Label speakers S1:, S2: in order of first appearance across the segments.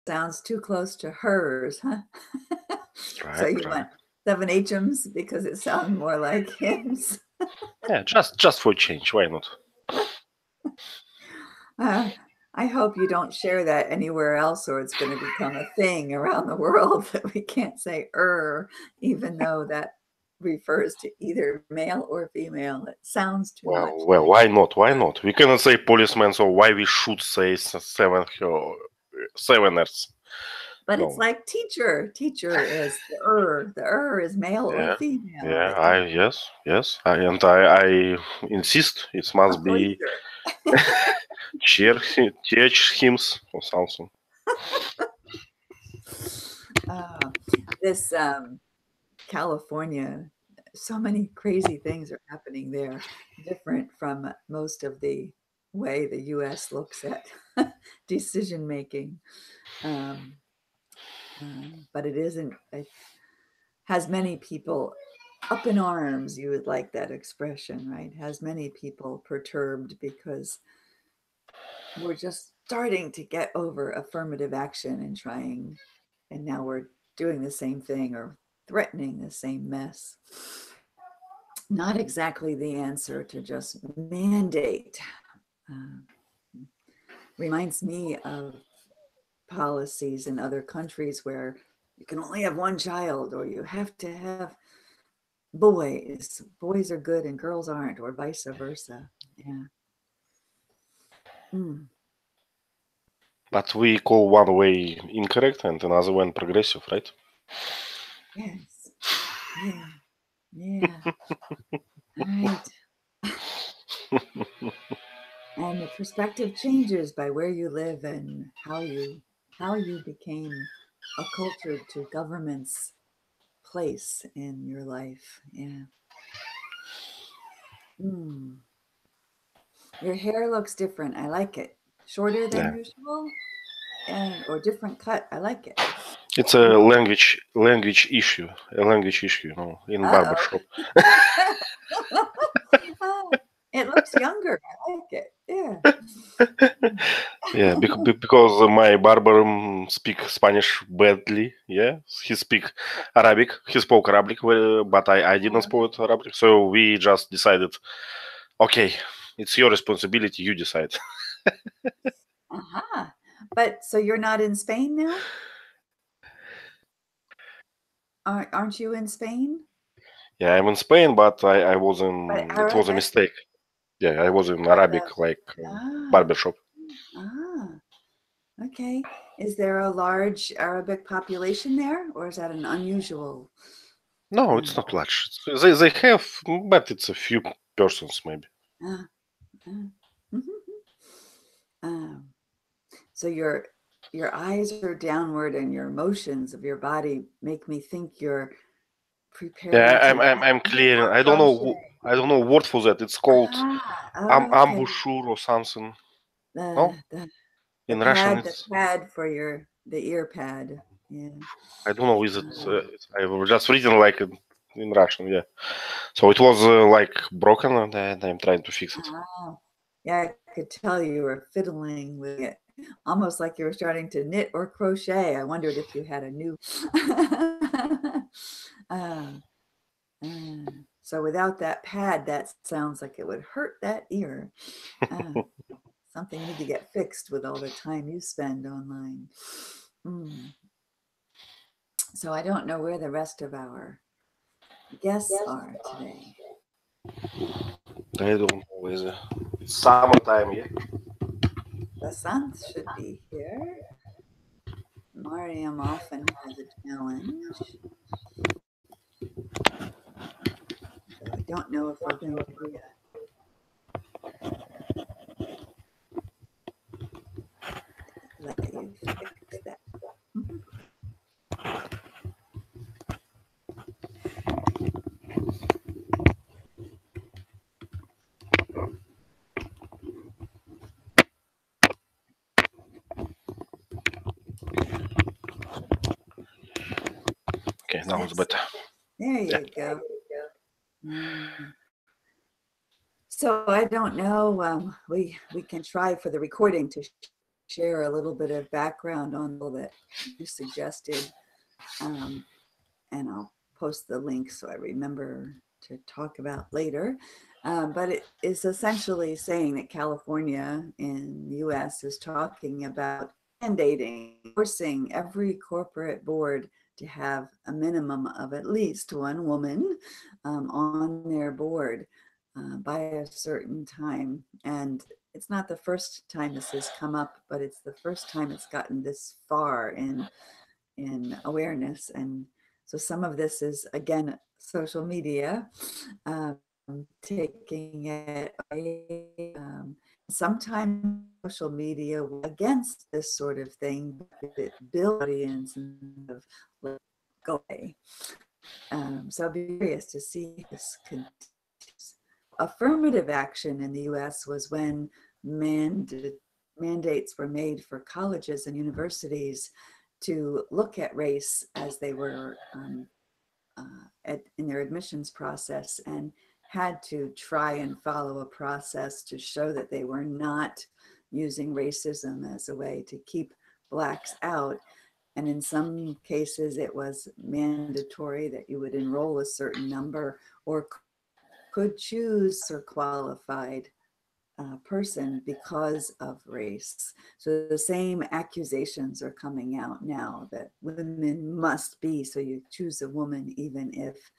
S1: sounds too close to hers, huh? So
S2: Right,
S1: you
S2: right.
S1: want 7 HMs because it sounds more like hymns.
S2: Yeah, just for change. Why not?
S1: Uh, I hope you don't share that anywhere else, or it's going to become a thing around the world that we can't say even though that refers to either male or female. It sounds too much
S2: Well,
S1: like.
S2: why not? Why not? We cannot say policeman, so why we should say seveners?
S1: But it's
S2: No.
S1: like teacher. Teacher is the er. The is male or
S2: Yeah,
S1: female.
S2: yeah.
S1: But you,
S2: Yes. I insist. It must be
S1: appraiser.
S2: church hymns or something.
S1: Uh, this California, so many crazy things are happening there, different from most of the way the U.S. looks at decision making. Um, but it isn't. It has many people up in arms. You would like that expression, right? Has many people perturbed because we're just starting to get over affirmative action and trying, and now we're doing the same thing or threatening the same mess. Not exactly the answer to just mandate. Uh, Reminds me of policies in other countries where you can only have one child, or you have to have boys. Boys are good and girls aren't, or vice versa. Yeah. Mm.
S2: But we call one way incorrect and another one progressive, right?
S1: Yes. Yeah. Yeah. Right. And the perspective changes by where you live and how you became acculturated to government's place in your life. Yeah. Mm. Your hair looks different. I like it. Shorter than
S2: Yeah.
S1: usual and or different cut. I like it.
S2: It's a language issue. A language issue, in barbershop.
S1: Uh-oh. Oh, it looks younger. I like it. Yeah.
S2: Yeah, because my barber speak Spanish badly. Yeah, he speak Arabic. He spoke Arabic, but I didn't speak Arabic. So we just decided, okay, it's your responsibility. You decide.
S1: Uh-huh. But so you're not in Spain now? Aren't you in Spain?
S2: Yeah, I'm in Spain, but I was
S1: But
S2: in. It was a
S1: Arabic,
S2: mistake. Yeah, I was in
S1: but the
S2: Arabic like
S1: ah,
S2: barbershop.
S1: ah, okay. Is there a large Arabic population there, or is that an unusual?
S2: No,
S1: Uh,
S2: it's not large. They have, but it's a few persons maybe.
S1: ah, ah. Um, so your eyes are downward, and your motions of your body make me think you're
S2: Yeah,
S1: preparing to
S2: I'm
S1: knit
S2: clear.
S1: or
S2: I don't know.
S1: crochet.
S2: I don't know word for that. It's called
S1: Okay.
S2: embouchure or something.
S1: The
S2: No,
S1: the
S2: in Russian
S1: the
S2: it's.
S1: pad for the ear pad. Yeah.
S2: I don't know. Is it?
S1: Uh,
S2: I was just reading like in Russian. Yeah. So it was like broken, and I'm trying to fix it.
S1: oh, yeah, I could tell you were fiddling with it, almost like you were starting to knit or crochet. I wondered if you had a new. uh, so without that pad, that sounds like it would hurt that ear. Uh, Something you need to get fixed with all the time you spend online. Mm. So I don't know where the rest of our guests are today.
S2: I don't know. It's summertime. Yeah.
S1: The sun should be here. Mariam often has a challenge. So I don't know if we're going to be let you fix that. Mhm.
S2: Okay,
S1: Is
S2: now
S1: that
S2: it's better.
S1: there
S2: Yeah.
S1: you go. So I don't know. We can try for the recording to share a little bit of background on the that you suggested, and I'll post the link so I remember to talk about later. But it is essentially saying that California in the US is talking about mandating, forcing every corporate board to have a minimum of at least one woman on their board by a certain time. And it's not the first time this has come up, but it's the first time it's gotten this far in awareness. And so some of this is, again, social media um, taking it away. Sometimes social media against this sort of thing, it builds audience and of let go away. So I'll be curious to see this continues. Affirmative action in the US was when mandates were made for colleges and universities to look at race as they were in their admissions process, and had to try and follow a process to show that they were not using racism as a way to keep Blacks out. And in some cases, it was mandatory that you would enroll a certain number or could choose or qualified person because of race. So the same accusations are coming out now that women must be, so you choose a woman even if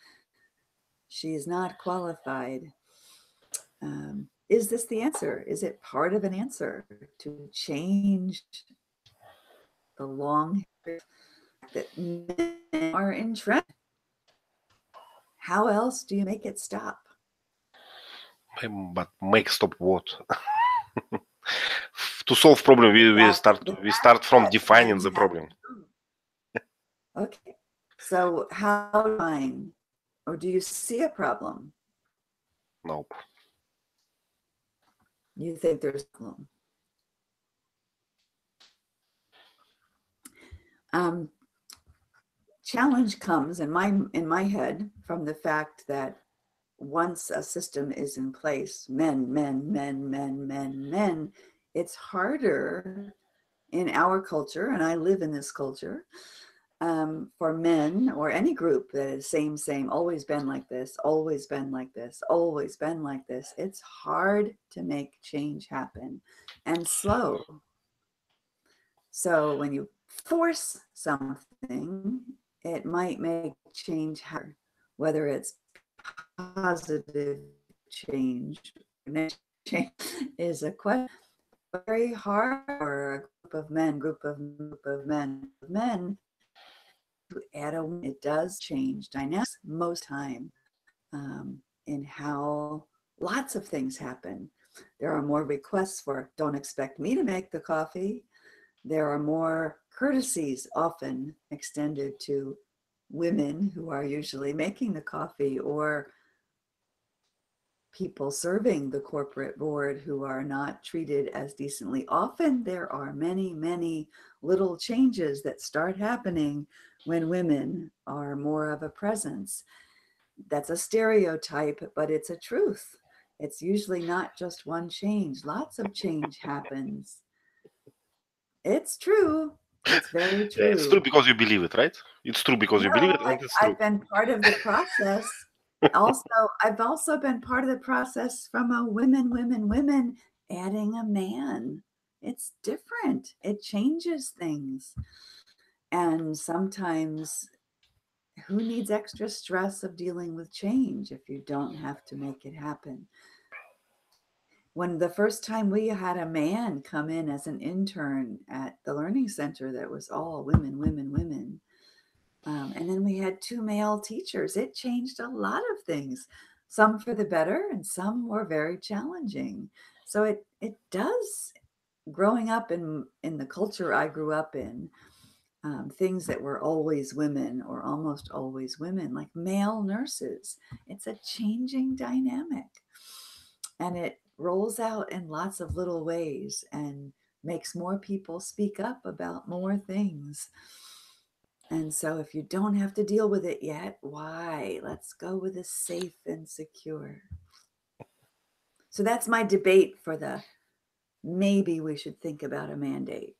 S1: she is not qualified. Is this the answer? Is it part of an answer to change the long that men are entrenched? How else do you make it stop?
S2: But make stop what? To solve problem, we start from
S1: That
S2: defining
S1: men
S2: the
S1: have.
S2: problem.
S1: Okay. So how mine, or do you see a problem?
S2: Nope.
S1: You think there's a problem? Challenge comes in my head from the fact that once a system is in place, men, it's harder in our culture, and I live in this culture, for men or any group that is same, always been like this, always been like this, always been like this. It's hard to make change happen and slow. So when you force something, it might make change harder, whether it's positive change, change is a question. Very hard for a group of men to add it does change dynamics most time, in how lots of things happen. There are more requests for don't expect me to make the coffee. There are more courtesies often extended to women who are usually making the coffee, or people serving the corporate board who are not treated as decently. Often there are many little changes that start happening when women are more of a presence. That's a stereotype, but it's a truth. It's usually not just one change. Lots of change happens. It's true. It's very
S2: Yeah, it's true
S1: true.
S2: because you believe it, right? It's true because you believe
S1: No,
S2: it, and it's true.
S1: I've been part of the process. Also, I've also been part of the process from a women adding a man. It's different. It changes things. And sometimes who needs extra stress of dealing with change if you don't have to make it happen? When the first time we had a man come in as an intern at the learning center that was all women, and then we had two male teachers, it changed a lot of things, some for the better and some were very challenging. So it does, growing up in the culture I grew up in, things that were always women or almost always women, like male nurses. It's a changing dynamic, and it rolls out in lots of little ways and makes more people speak up about more things. And so if you don't have to deal with it yet, why? Let's go with the safe and secure. So that's my debate for the maybe we should think about a mandate.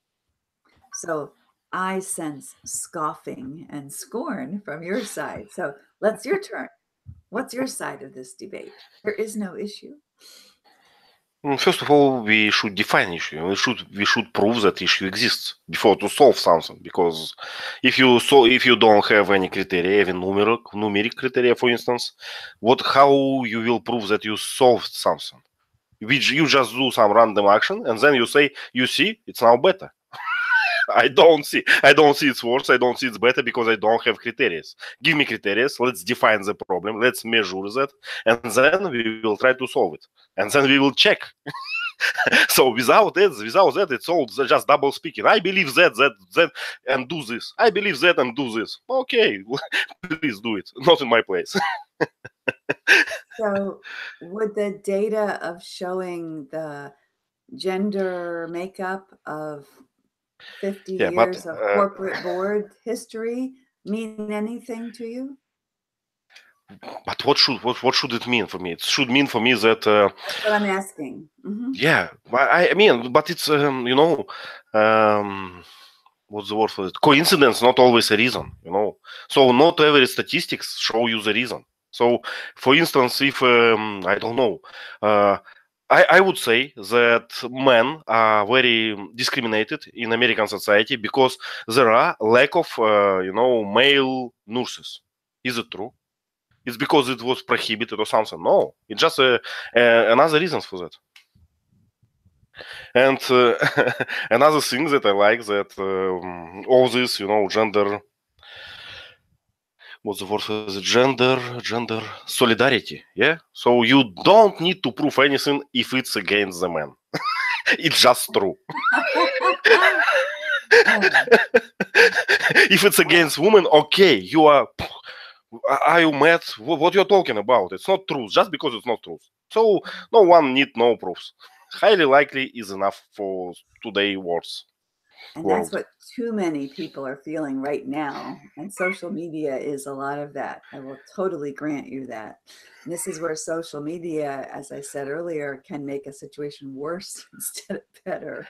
S1: So I sense scoffing and scorn from your side. So let's your turn. What's your side of this debate? There is no issue.
S2: First of all, we should define issue. We should prove that issue exists before to solve something. Because if you don't have any criteria, even numeric criteria, for instance, how you will prove that you solved something? Which you just do some random action and then you say, you see, it's now better. I don't see it's worse. I don't see it's better because I don't have criteria. Give me criteria. Let's define the problem. Let's measure that, and then we will try to solve it. And then we will check. So without that, it's all just double speaking. I believe that, and do this. I believe that and do this. Okay, please do it. Not in my place.
S1: So would the data of showing the gender makeup of 50
S2: Yeah, but
S1: years of corporate board history mean anything to you?
S2: what should it mean for me? It should mean for me that
S1: That's what I'm asking.
S2: yeah, I mean, but it's um, what's the word for it? Coincidence, not always a reason. So not every statistics show you the reason. So, for instance, if I don't know, uh, I would say that men are very discriminated in American society because there are lack of male nurses. Is it true? It's because it was prohibited or something. No, it's just another reasons for that. And another thing that I like that all this, gender, what's the word for the gender solidarity. Yeah. So you don't need to prove anything if it's against the man. It's just true. If it's against women, okay, you are you mad? What you're talking about? It's not truth. Just because it's not truth. So no one need no proofs. Highly likely is enough for today words.
S1: And that's
S2: World.
S1: what too many people are feeling right now. And social media is a lot of that. I will totally grant you that. And this is where social media, as I said earlier, can make a situation worse instead of better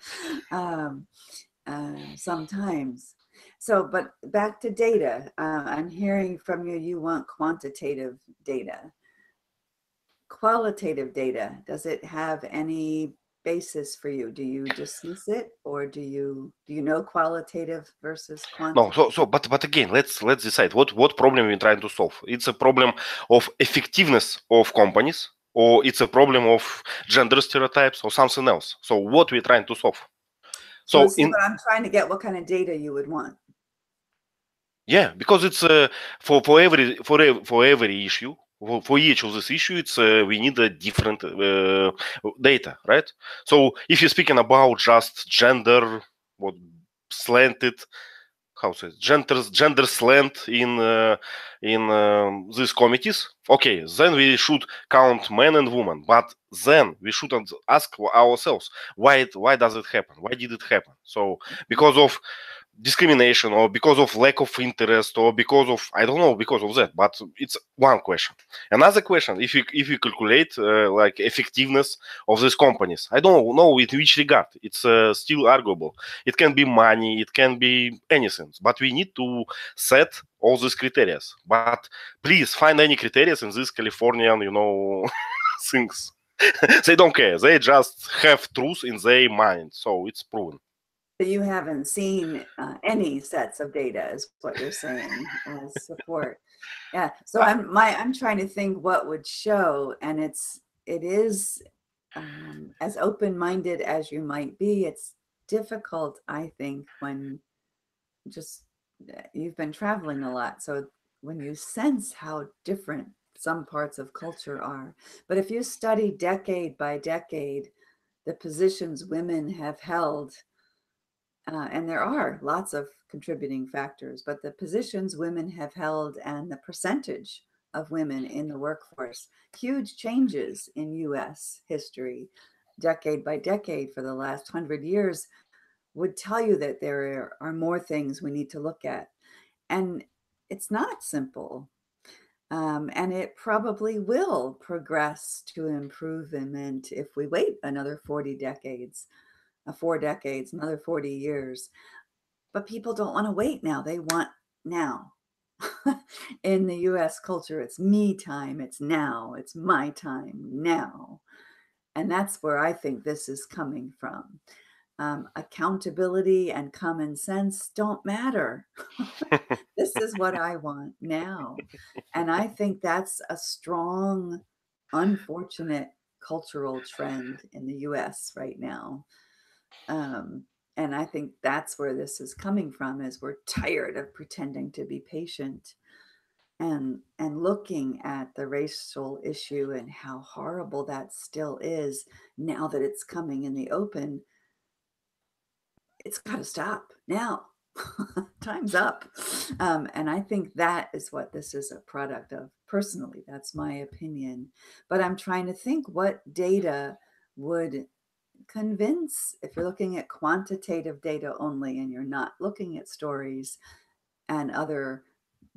S1: sometimes. So, but back to data. I'm hearing from you, you want quantitative data. Qualitative data, does it have any basis for you? Do you dismiss it, or do you know qualitative versus
S2: No,
S1: quantitative?
S2: but again, let's decide what problem we're trying to solve. It's a problem of effectiveness of companies, or it's a problem of gender stereotypes, or something else. So what we're trying to solve.
S1: So
S2: So
S1: this is
S2: in
S1: what I'm trying to get, what kind of data you would want.
S2: Yeah, because it's for every issue, for each of this issue, it's we need a different data, right? So if you're speaking about just gender, what slanted, how to say it, gender slant in these committees, okay, then we should count men and women, but then we should ask ourselves why does it happen? Why did it happen? So because of discrimination or because of lack of interest or because of I don't know because of that, but it's one question. Another question, if you calculate like effectiveness of these companies, I don't know in which regard it's still arguable. It can be money, it can be anything, but we need to set all these criteria. But please find any criteria in this Californian things. They don't care, they just have truth in their mind, so it's proven.
S1: So you haven't seen any sets of data, is what you're saying, as support. Yeah. So I'm trying to think what would show, and it is as open-minded as you might be. It's difficult, I think, when just you've been traveling a lot. So when you sense how different some parts of culture are, but if you study decade by decade, the positions women have held, and there are lots of contributing factors, but the positions women have held and the percentage of women in the workforce, huge changes in US history, decade by decade for the last 100 years, would tell you that there are more things we need to look at. And it's not simple. And it probably will progress to improvement if we wait another 40 decades. 4 decades, another 40 years. But people don't want to wait now. They want now. In the US culture, it's me time, it's now, it's my time now. And that's where I think this is coming from. Accountability and common sense don't matter. This is what I want now. And I think that's a strong, unfortunate cultural trend in the US right now. And I think that's where this is coming from, is we're tired of pretending to be patient and looking at the racial issue and how horrible that still is now that it's coming in the open. It's got to stop now. Time's up. And I think that is what this is a product of. Personally, that's my opinion. But I'm trying to think what data would convince, if you're looking at quantitative data only and you're not looking at stories and other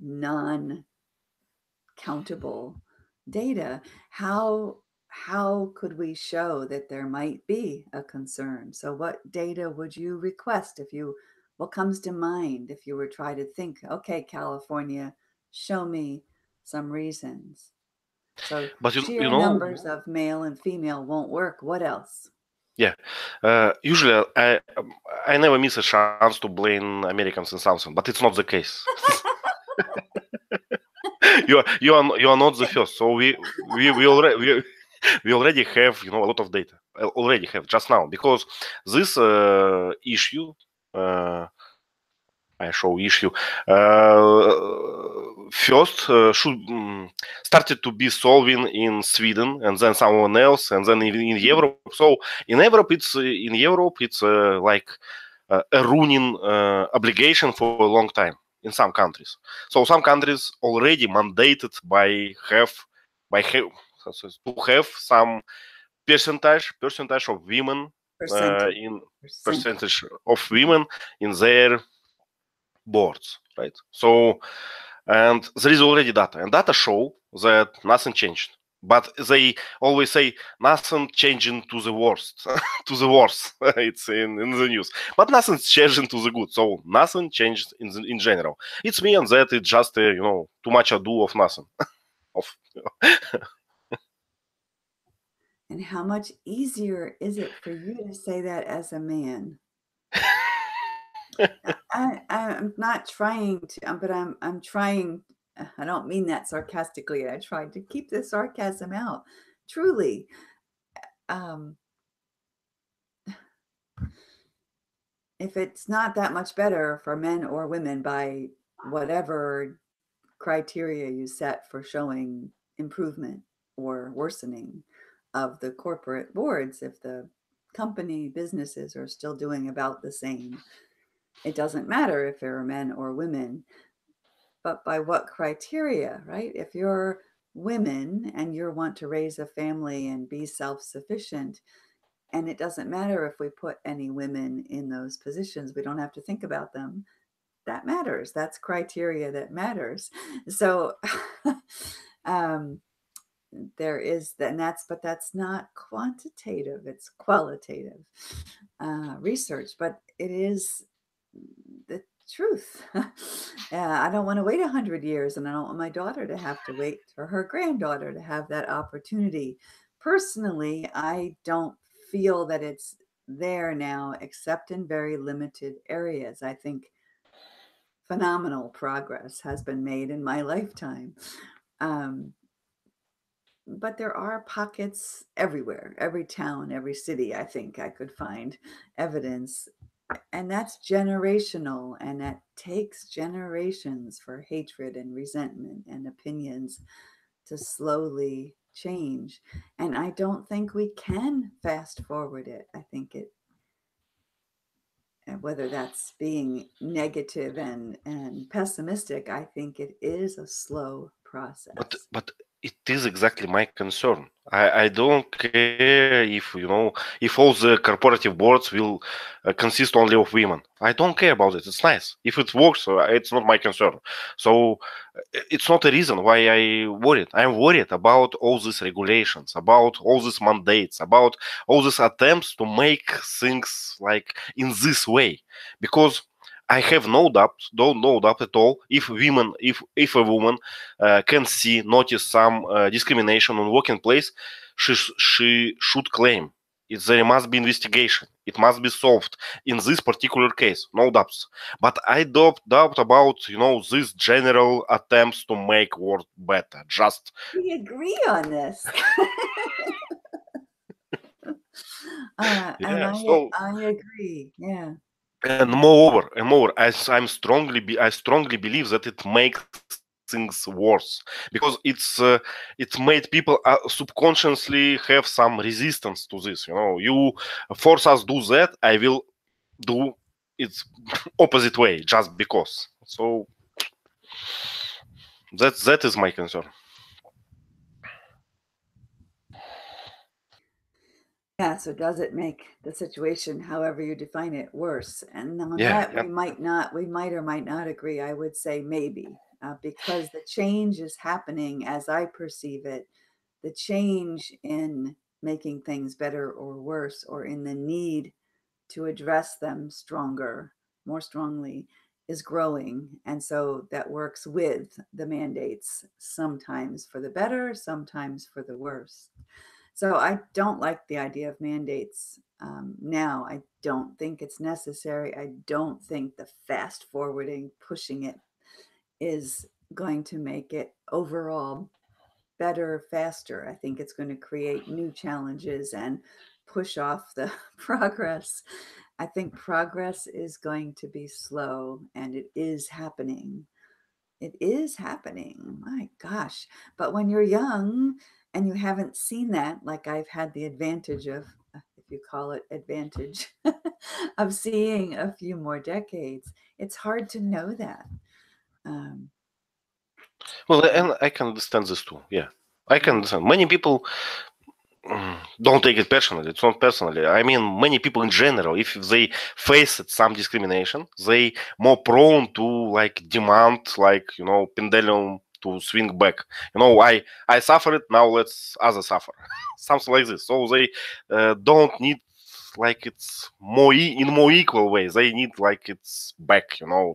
S1: non-countable data, how could we show that there might be a concern? So what data would you request what comes to mind if you were trying to think, okay, California, show me some reasons. So
S2: But you
S1: sheer
S2: know,
S1: numbers of male and female won't work. What else?
S2: yeah. Usually, I never miss a chance to blame Americans in something, but it's not the case. You are not the first. So we already have a lot of data. Already have just now, because this issue. I show issue. First, started to be solving in Sweden, and then someone else, and then even in Europe. So in Europe, it's like a running obligation for a long time in some countries. So some countries already mandated to have some percentage of women
S1: Percentage.
S2: in percentage of women in their boards, right? So, and there is already data, and data show that nothing changed. But they always say nothing changing to the worst, to the worse. It's in the news, but nothing's changing to the good. So nothing changed in general. It's means that it's just too much ado of nothing.
S1: And how much easier is it for you to say that as a man? I'm not trying to, but I'm trying. I don't mean that sarcastically. I tried to keep the sarcasm out. Truly, if it's not that much better for men or women by whatever criteria you set for showing improvement or worsening of the corporate boards, if the company businesses are still doing about the same, it doesn't matter if there are men or women. But by what criteria, right? If you're women and you want to raise a family and be self-sufficient, and it doesn't matter if we put any women in those positions, we don't have to think about them. That matters. That's criteria that matters. So there is that, but that's not quantitative, it's qualitative research, but it is the truth. I don't want to wait 100 years, and I don't want my daughter to have to wait for her granddaughter to have that opportunity. Personally, I don't feel that it's there now, except in very limited areas. I think phenomenal progress has been made in my lifetime. But there are pockets everywhere, every town, every city, I think I could find evidence. And that's generational, and that takes generations for hatred and resentment and opinions to slowly change. And I don't think we can fast forward it. I think it, whether that's being negative and pessimistic, I think it is a slow process.
S2: But it is exactly my concern. I don't care if, if all the corporative boards will consist only of women. I don't care about it. It's nice. If it works, it's not my concern. So it's not a reason why I worried. I'm worried about all these regulations, about all these mandates, about all these attempts to make things like in this way. Because I have no doubt at all. If a woman can see, notice some discrimination on working place, she should claim. There must be investigation. It must be solved in this particular case, no doubts. But I doubt about these general attempts to make world better. Just
S1: We agree on this. And
S2: yeah. So
S1: I agree. Yeah.
S2: and
S1: Yeah.
S2: moreover, I strongly believe that it makes things worse because it made people subconsciously have some resistance to this. You force us do that, I will do it opposite way just because. So that is my concern.
S1: Yeah, so does it make the situation, however you define it, worse? And on
S2: Yeah,
S1: that,
S2: yeah.
S1: we might or might not agree. I would say maybe, because the change is happening as I perceive it. The change in making things better or worse, or in the need to address them more strongly, is growing. And so that works with the mandates, sometimes for the better, sometimes for the worse. So I don't like the idea of mandates now. I don't think it's necessary. I don't think the fast forwarding, pushing it is going to make it overall better, faster. I think it's going to create new challenges and push off the progress. I think progress is going to be slow, and it is happening. It is happening. My gosh. But when you're young and you haven't seen that, like I've had the advantage of, if you call it advantage, of seeing a few more decades, it's hard to know that. Um,
S2: Well,
S1: yeah.
S2: and I can understand this too. Yeah, I can
S1: Yeah.
S2: understand. Many people don't take it personally. It's not personally. I mean, many people in general, if they face some discrimination, they more prone to like demand, like pendulum to swing back. I suffered. Now let's other suffer, something like this. So they don't need like it's in more equal way. They need like it's back,
S1: Mm.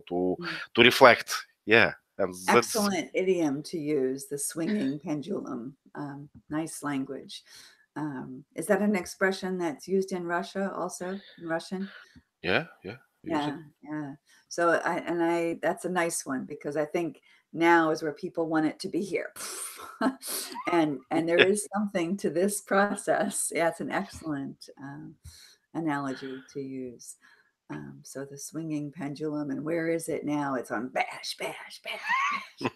S2: to reflect. Yeah, and that's
S1: Excellent idiom to use, the swinging pendulum. Nice language. Is that an expression that's used in Russia also, in Russian?
S2: yeah, use it.
S1: Yeah, yeah. So that's a nice one because I think now is where people want it to be here. And there is something to this process. Yeah, it's an excellent analogy to use. So the swinging pendulum, and where is it now? It's on bash, bash, bash,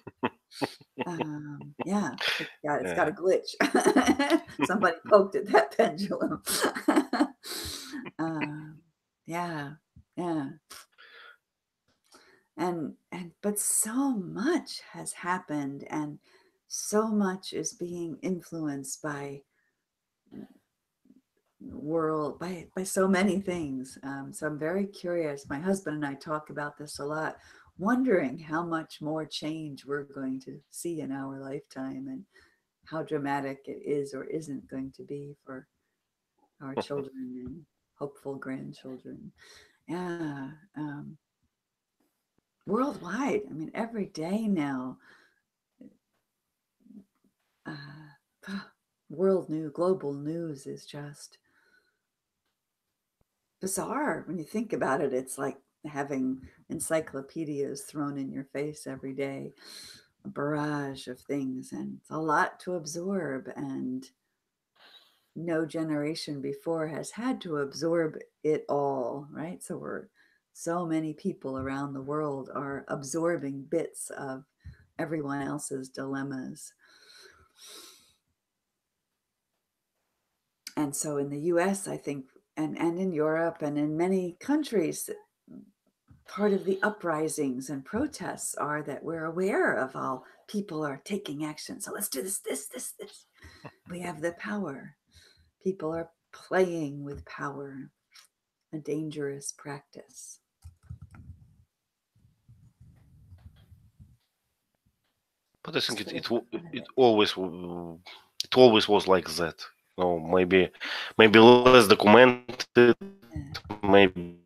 S1: bash. Yeah, it's got
S2: Yeah.
S1: a glitch. Somebody poked at that pendulum. um, yeah, yeah. And but so much has happened, and so much is being influenced by world by so many things. So I'm very curious. My husband and I talk about this a lot, wondering how much more change we're going to see in our lifetime, and how dramatic it is or isn't going to be for our children and hopeful grandchildren. Yeah. Worldwide, I mean, every day now, uh, global news is just bizarre when you think about it. It's like having encyclopedias thrown in your face every day, a barrage of things, and it's a lot to absorb. And no generation before has had to absorb it all, right? So many people around the world are absorbing bits of everyone else's dilemmas. And so in the US, I think, and in Europe and in many countries, part of the uprisings and protests are that we're aware of all people are taking action. So let's do this, this, this, this. we have the power. People are playing with power, a dangerous practice.
S2: But I think
S1: Just put it in front of
S2: it
S1: it.
S2: always it always was like that. Maybe less documented,
S1: Yeah.
S2: maybe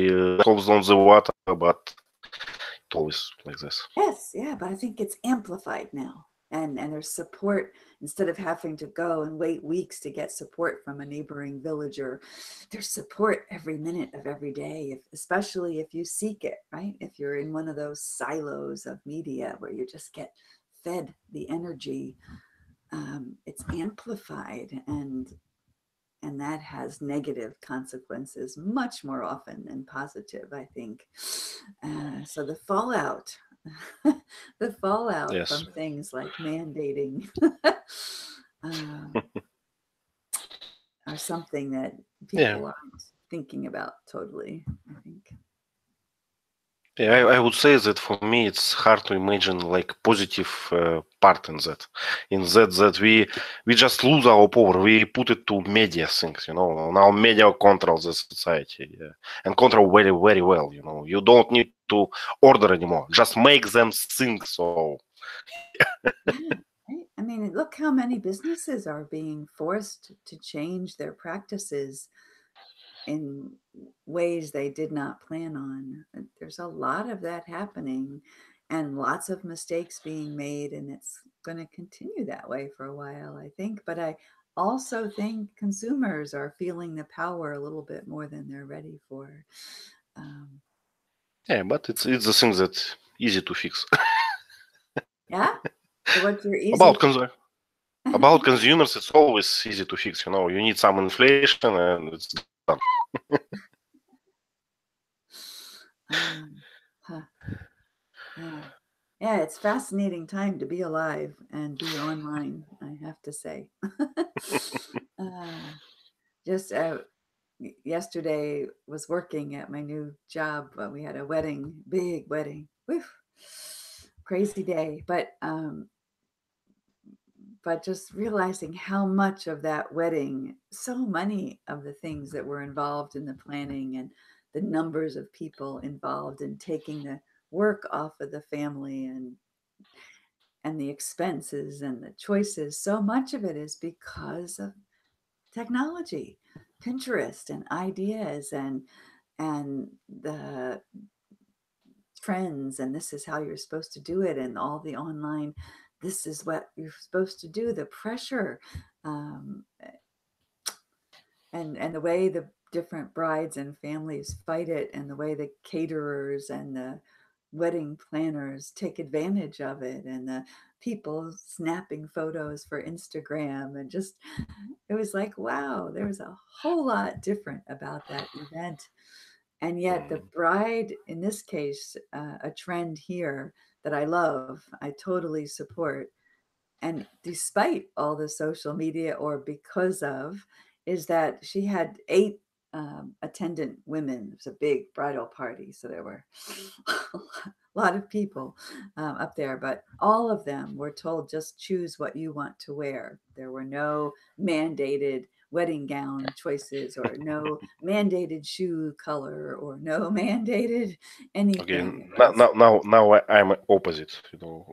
S2: less on the water, but it always like this.
S1: Yes, yeah, but I think it's amplified now. And there's support instead of having to go and wait weeks to get support from a neighboring villager. There's support every minute of every day, especially if you seek it, right? If you're in one of those silos of media where you just get fed the energy, it's amplified, and that has negative consequences much more often than positive, I think. So the fallout, the fallout
S2: Yes.
S1: from things like mandating um, are something that
S2: Yeah.
S1: people aren't thinking about totally, I think.
S2: Yeah, I would say that for me it's hard to imagine like positive part in that. That we just lose our power. We put it to media things, you know. Now media control the society, yeah. And control very well, you know. You don't need to order anymore. Just make them think so.
S1: Yeah, right. I mean, look how many businesses are being forced to change their practices in ways they did not plan on. There's a lot of that happening and lots of mistakes being made, and it's going to continue that way for a while, I think. But I also think consumers are feeling the power a little bit more than they're ready for. Um,
S2: Yeah, but it's the thing that easy to fix.
S1: yeah. So what's your
S2: about
S1: easy
S2: cons- about consumers, it's always easy to fix. You know, you need some inflation and it's done.
S1: um, huh, yeah. Yeah, it's fascinating time to be alive and be online, I have to say. uh, just yesterday was working at my new job. We had a wedding, big wedding. Whew, crazy day, but just realizing how much of that wedding, so many of the things that were involved in the planning and the numbers of people involved in taking the work off of the family and the expenses and the choices, so much of it is because of technology, Pinterest and ideas and the trends, and this is how you're supposed to do it, and all the online, this is what you're supposed to do, the pressure, um, and the way the different brides and families fight it, and the way the caterers and the wedding planners take advantage of it, and the people snapping photos for Instagram, and just it was like, wow, there was a whole lot different about that event. And yet the
S2: Mm.
S1: bride, in this case, a trend here that I love, I totally support, and despite all the social media, or because of, is that she had 8 attendant women. It was a big bridal party, so there were a lot of people up there, but all of them were told, just choose what you want to wear. There were no mandated wedding gown choices, or no mandated shoe color, or no mandated
S2: Okay,
S1: anything. It
S2: now
S1: was
S2: I'm opposite. You know,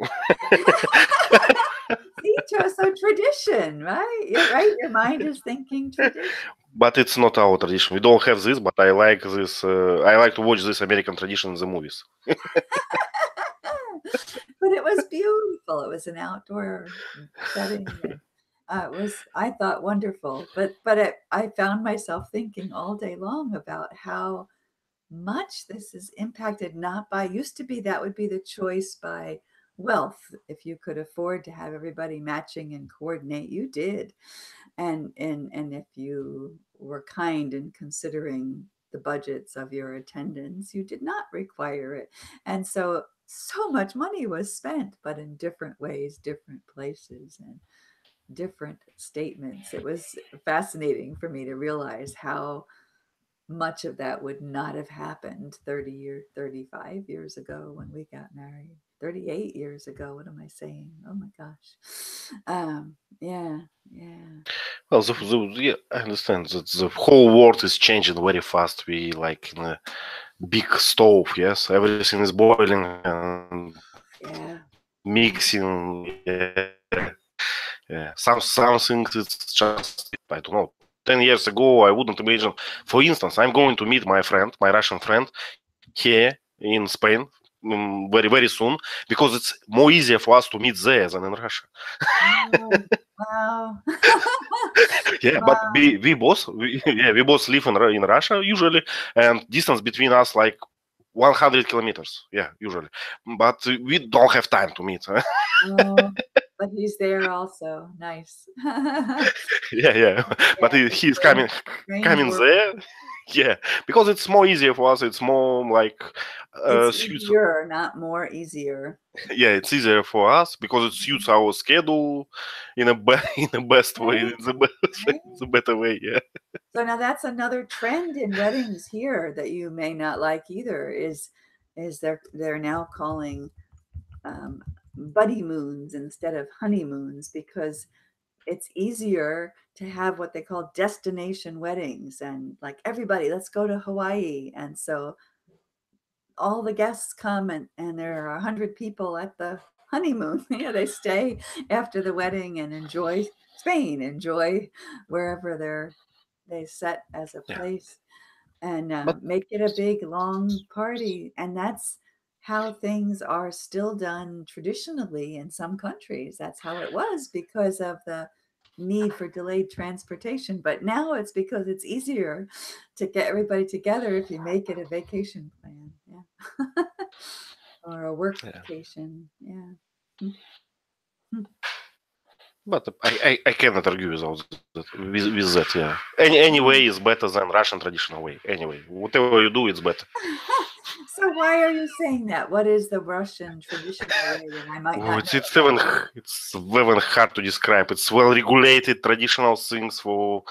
S1: See, so tradition, right? Yeah, right. Your mind is thinking tradition.
S2: but it's not our tradition. We don't have this, but I like this. I like to watch this American tradition in the movies.
S1: But it was beautiful. It was an outdoor setting, and it was, I thought, wonderful. I found myself thinking all day long about how much this is impacted not by, used to be that would be the choice by wealth. If you could afford to have everybody matching and coordinate, you did. And if you were kind in considering the budgets of your attendance, you did not require it. And so much money was spent, but in different ways, different places, and different statements. It was fascinating for me to realize how much of that would not have happened 35 years ago when we got married. 38 years ago. What am I saying? Oh my gosh. Yeah, yeah.
S2: Well, yeah, I understand that the whole world is changing very fast. We like in a big stove, yes, everything is boiling and
S1: Yeah.
S2: mixing. Yeah. Something it's just I don't know. 10 years ago, I wouldn't imagine. For instance, I'm going to meet my friend, my Russian friend, here in Spain, very very soon, because it's more easier for us to meet there than in Russia.
S1: Oh, wow.
S2: Yeah, but
S1: Wow.
S2: we both live in Russia usually, and distance between us like 100 kilometers. Yeah, usually, but we don't have time to meet.
S1: Oh, but he's there also. Nice.
S2: Yeah, yeah, but
S1: Yeah, the
S2: he's
S1: strange
S2: coming
S1: world.
S2: there. Yeah, because it's more easier for us. It's more like
S1: It's
S2: suits.
S1: easier, not more easier.
S2: Yeah, it's easier for us because it suits our schedule in a in the best way,
S1: Right,
S2: in the best,
S1: right.
S2: the better way. Yeah,
S1: So now that's another trend in weddings here that you may not like either is they're now calling um, buddy moons instead of honeymoons because it's easier to have what they call destination weddings and like everybody let's go to Hawaii and so all the guests come and there are 100 people at the honeymoon. Yeah, they stay after the wedding and enjoy Spain, enjoy wherever they set as a
S2: yeah,
S1: place and
S2: but
S1: make it a big long party. And that's how things are still done traditionally in some countries. That's how it was because of the need for delayed transportation. But now it's because it's easier to get everybody together if you make it a vacation plan. Yeah. Or a work
S2: yeah.
S1: vacation. Yeah. Mm, mm.
S2: But I cannot argue with that. Yeah. Any way is better than Russian traditional way. Anyway, whatever you do, it's better.
S1: So why are you saying that? What is the Russian traditional way that I might
S2: Oh,
S1: not know
S2: it's even hard to describe. It's well regulated traditional things for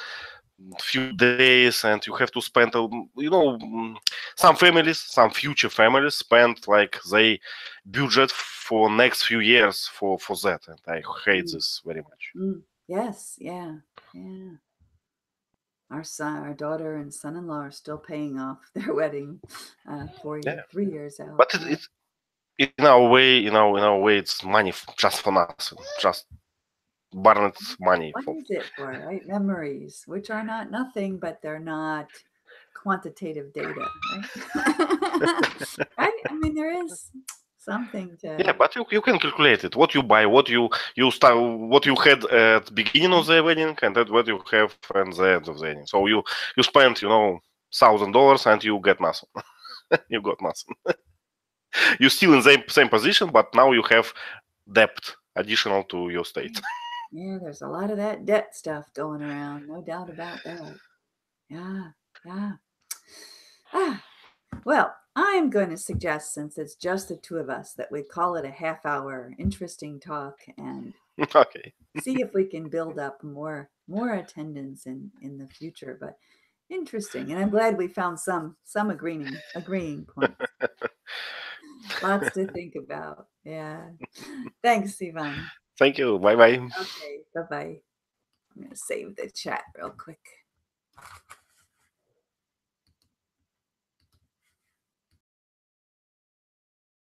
S2: few days, and you have to spend some future families spend like they budget for next few years for that, and I hate
S1: about?
S2: this very much.
S1: Yes, yeah, yeah. Our daughter and son-in-law are still paying off their wedding 4 year,
S2: Yeah,
S1: 3 years out.
S2: but
S1: Yeah.
S2: in our way, in our way, it's money just for nothing, just burned money
S1: What
S2: for.
S1: is it for, right? Memories, which are not nothing, but they're not quantitative data, right? Right? I mean, there is something
S2: Yeah,
S1: to.
S2: but you can calculate it. What you buy, you start, what you had at beginning of the wedding, and that what you have at the end of the wedding. So you spend $1,000 and you get nothing. You got nothing. You're still in the same position, but now you have debt additional to your state.
S1: Yeah, there's a lot of that debt stuff going around, no doubt about that. Yeah, yeah. Ah, well, I'm going to suggest, since it's just the two of us, that we call it a half hour interesting talk and
S2: Okay.
S1: see if we can build up more attendance in the future. But interesting, and I'm glad we found some agreeing points. Lots to think about. Yeah. Thanks, Ivan.
S2: Thank you. Bye bye.
S1: Okay, bye bye. I'm going to save the chat real quick.